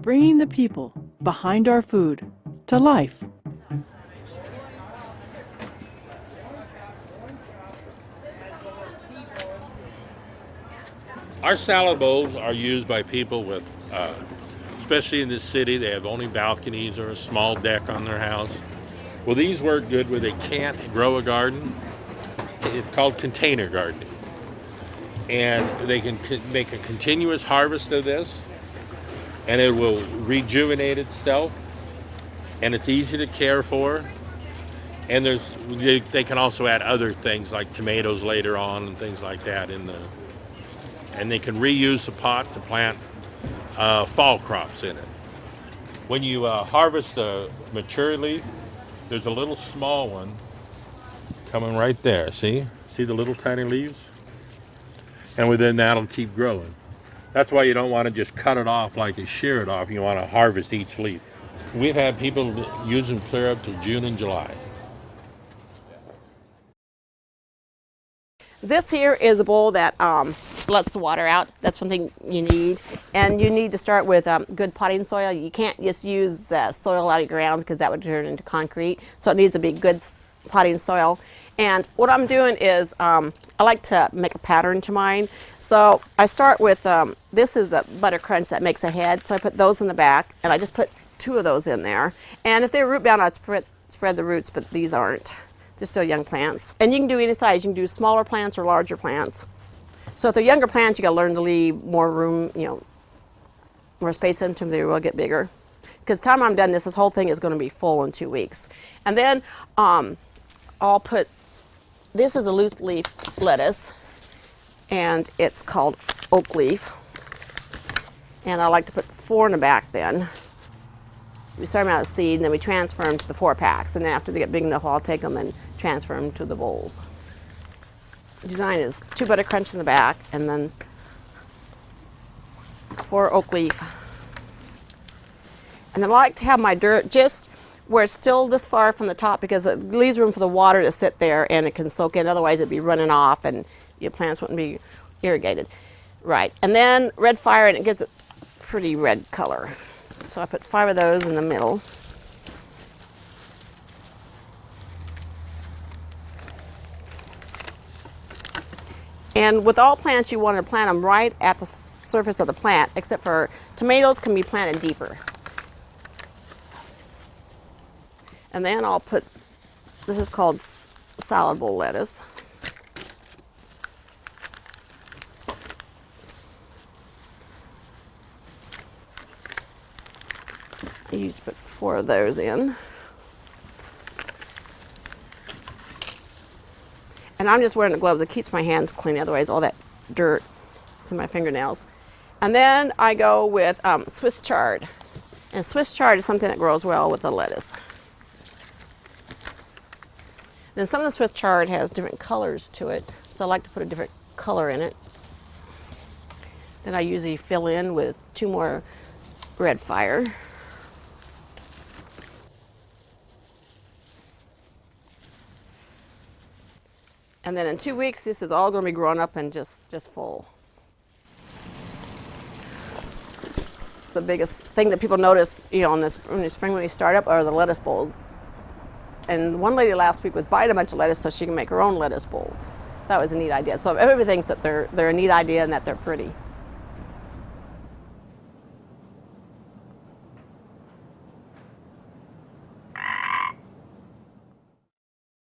bringing the people behind our food to life. Our salad bowls are used by people with, especially in this city, they have only balconies or a small deck on their house. Well, these work good where they can't grow a garden. It's called container gardening. And they can make a continuous harvest of this, and it will rejuvenate itself, and it's easy to care for. And they can also add other things like tomatoes later on and things like that and they can reuse the pot to plant fall crops in it. When you harvest the mature leaf, there's a little small one coming right there. See the little tiny leaves? And within that'll keep growing. That's why you don't want to just cut it off like you shear it off. You want to harvest each leaf. We've had people use them clear up to June and July. This here is a bowl that lets the water out. That's one thing you need. And you need to start with good potting soil. You can't just use the soil out of the ground because that would turn into concrete. So it needs to be good potting soil. And what I'm doing is I like to make a pattern to mine. So I start with, this is the Butter Crunch that makes a head. So I put those in the back, and I just put 2 of those in there. And if they're root bound, I spread the roots, but these aren't. They're still young plants. And you can do any size. You can do smaller plants or larger plants. So if they're younger plants, you got to learn to leave more room, more space in them, they will get bigger. Because the time I'm done, this whole thing is going to be full in 2 weeks. And then I'll put, this is a loose leaf lettuce, and it's called oak leaf. And I like to put 4 in the back then. We start them out of seed, and then we transfer them to the 4 packs. And then after they get big enough, I'll take them and transfer them to the bowls. The design is 2 Butter Crunch in the back, and then 4 oak leaf. And then I like to have my dirt just where it's still this far from the top because it leaves room for the water to sit there and it can soak in. Otherwise, it'd be running off and your plants wouldn't be irrigated. Right. And then red fire, and it gives it pretty red color. So I put 5 of those in the middle. And with all plants, you want to plant them right at the surface of the plant, except for tomatoes can be planted deeper. And then I'll put, this is called salad bowl lettuce. I used to put 4 of those in. And I'm just wearing the gloves. It keeps my hands clean. Otherwise, all that dirt is in my fingernails. And then I go with Swiss chard. And Swiss chard is something that grows well with the lettuce. Then some of the Swiss chard has different colors to it, so I like to put a different color in it. Then I usually fill in with 2 more red fire. And then in 2 weeks, this is all going to be grown up and just full. The biggest thing that people notice, in the spring when they start up are the lettuce bowls. And one lady last week was buying a bunch of lettuce so she can make her own lettuce bowls. That was a neat idea. So everybody thinks that they're a neat idea and that they're pretty.